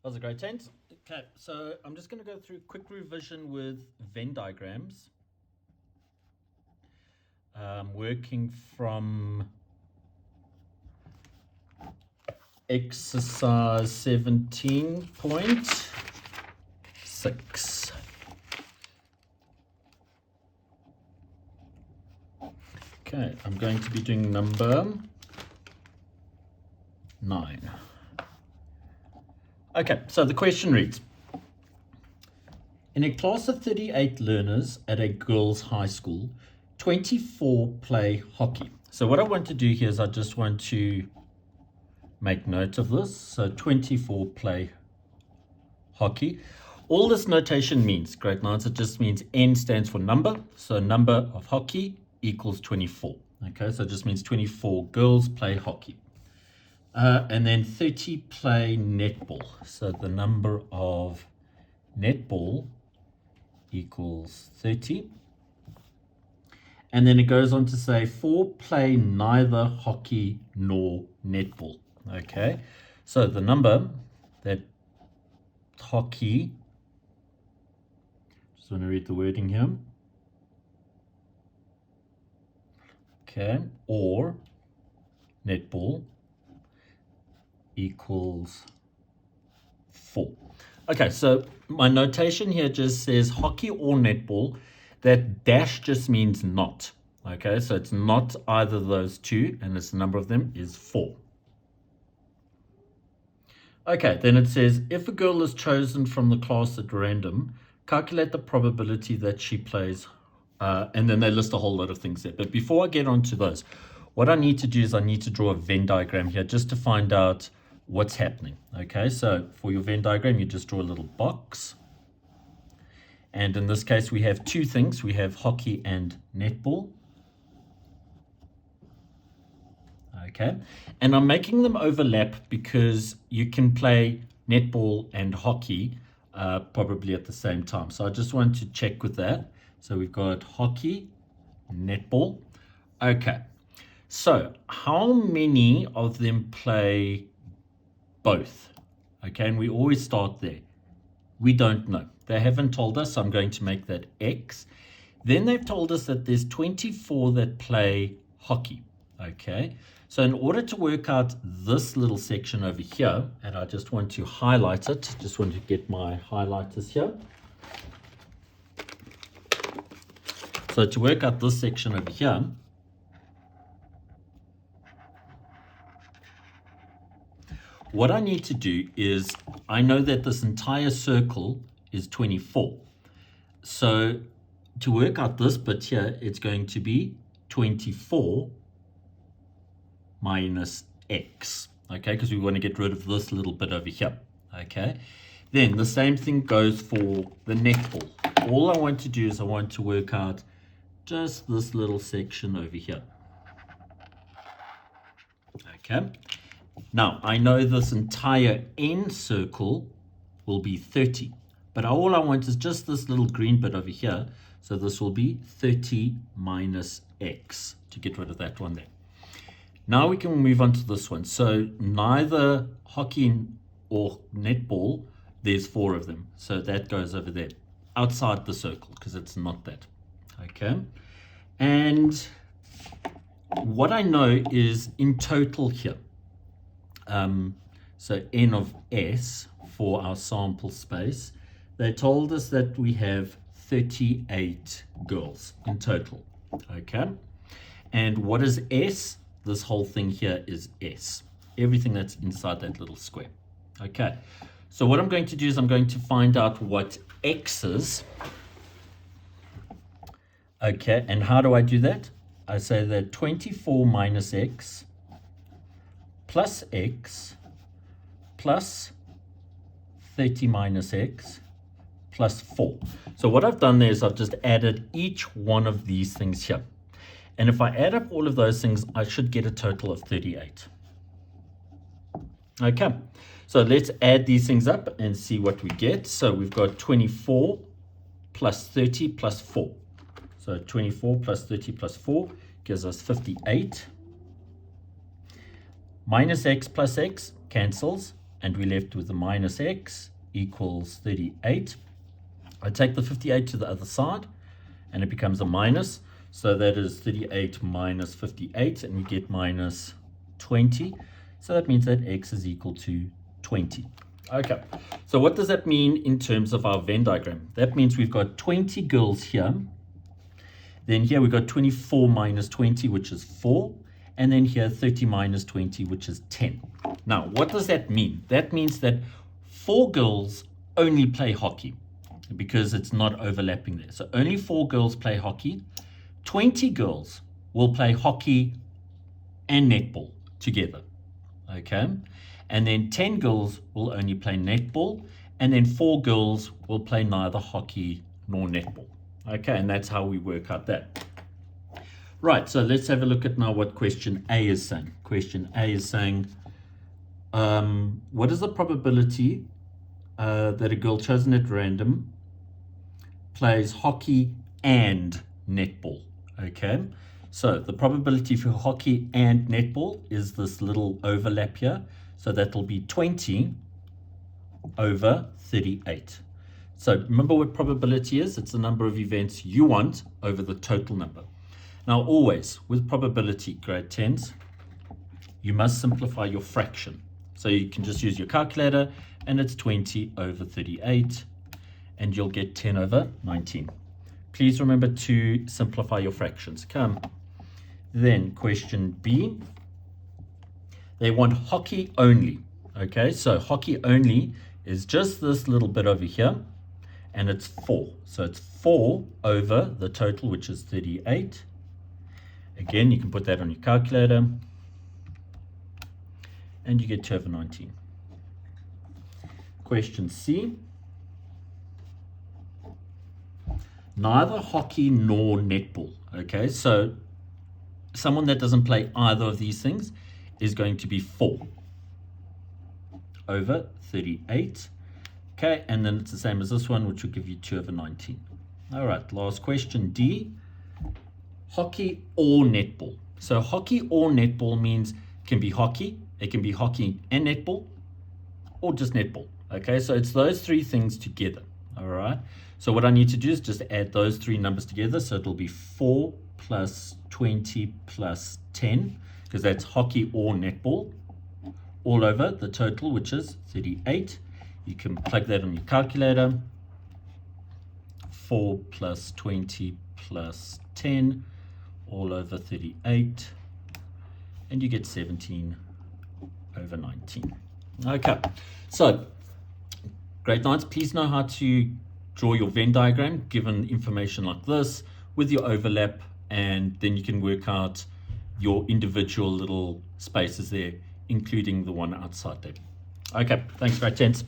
That was a great 10. Okay, so I'm just going to go through quick revision with Venn diagrams. Working from exercise 17.6. Okay, I'm going to be doing number 9. Okay, so the question reads, in a class of 38 learners at a girls' high school, 24 play hockey. So what I want to do here is I just want to make note of this. So 24 play hockey. All this notation means, great minds, it just means N stands for number. So number of hockey equals 24. Okay, so it just means 24 girls play hockey. And then 30 play netball. So the number of netball equals 30. And then it goes on to say 4 play neither hockey nor netball. Okay, so the number that hockey, just want to read the wording here. Okay, or netball equals 4. Okay, so my notation here just says hockey or netball. That dash just means not. Okay, so it's not either of those two, and its number of them is 4. Okay, then it says, if a girl is chosen from the class at random, calculate the probability that she plays, and then they list a whole lot of things there. But before I get on to those, what I need to do is I need to draw a Venn diagram here just to find out what's happening. Okay, so for your Venn diagram, you just draw a little box. And in this case, we have two things. We have hockey and netball. Okay, and I'm making them overlap because you can play netball and hockey probably at the same time. So I just want to check with that. So we've got hockey, netball. Okay, so how many of them play both? Okay, and we always start there. We don't know. They haven't told us, so I'm going to make that X. Then they've told us that there's 24 that play hockey. Okay, so in order to work out this little section over here, and I just want to highlight it, just want to get my highlighters here. So to work out this section over here, what I need to do is, I know that this entire circle is 24. So to work out this bit here, it's going to be 24 minus X, okay, because we want to get rid of this little bit over here, okay. Then the same thing goes for the netball. All I want to do is I want to work out just this little section over here, okay. Now, I know this entire N circle will be 30, but all I want is just this little green bit over here, so this will be 30 minus X to get rid of that one there. Now we can move on to this one. So neither hockey or netball, there's 4 of them. So that goes over there, outside the circle, because it's not that. Okay. And what I know is in total here, so N of S for our sample space, they told us that we have 38 girls in total. Okay. And what is S? This whole thing here is S. Everything that's inside that little square. Okay. So what I'm going to do is I'm going to find out what X is. Okay. And how do I do that? I say that 24 minus X plus X plus 30 minus X plus 4. So what I've done there is I've just added each one of these things here. And if I add up all of those things, I should get a total of 38. Okay, so let's add these things up and see what we get. So we've got 24 plus 30 plus 4. So 24 plus 30 plus 4 gives us 58. Minus X plus X cancels. and we're left with the minus x equals 38. I take the 58 to the other side, and it becomes a minus. So that is 38 minus 58, and we get minus 20. So that means that x is equal to 20. Okay, so what does that mean in terms of our Venn diagram? That means we've got 20 girls here. Then here we've got 24 minus 20, which is 4. And then here 30 minus 20, which is 10. Now, what does that mean? That means that 4 girls only play hockey because it's not overlapping there. So only 4 girls play hockey. 20 girls will play hockey and netball together. Okay? And then 10 girls will only play netball, and then 4 girls will play neither hockey nor netball. Okay, and that's how we work out that. Right, so let's have a look at now what question A is saying. Question A is saying, what is the probability that a girl chosen at random plays hockey and netball? Okay, so the probability for hockey and netball is this little overlap here. So that'll be 20 over 38. So remember what probability is? It's the number of events you want over the total number. Now always, with probability, grade 10s, you must simplify your fraction. So you can just use your calculator, and it's 20 over 38, and you'll get 10 over 19. Please remember to simplify your fractions. Come. Then question B. They want hockey only. Okay, so hockey only is just this little bit over here, and it's 4. So it's 4 over the total, which is 38. Again, you can put that on your calculator, and you get 2 over 19. Question C. Neither hockey nor netball. Okay, so someone that doesn't play either of these things is going to be 4 over 38. Okay, and then it's the same as this one, which will give you 2 over 19. All right, last question, D. Hockey or netball. So hockey or netball means it can be hockey and netball, or just netball. Okay, so it's those 3 things together. All right, so what I need to do is just add those 3 numbers together. So it'll be 4 plus 20 plus 10, because that's hockey or netball, all over the total, which is 38. You can plug that on your calculator. 4 plus 20 plus 10, all over 38, and you get 17 over 19. Okay, so grade 9s, please know how to draw your Venn diagram given information like this with your overlap, and then you can work out your individual little spaces there, including the one outside there. Okay, thanks, grade 10s.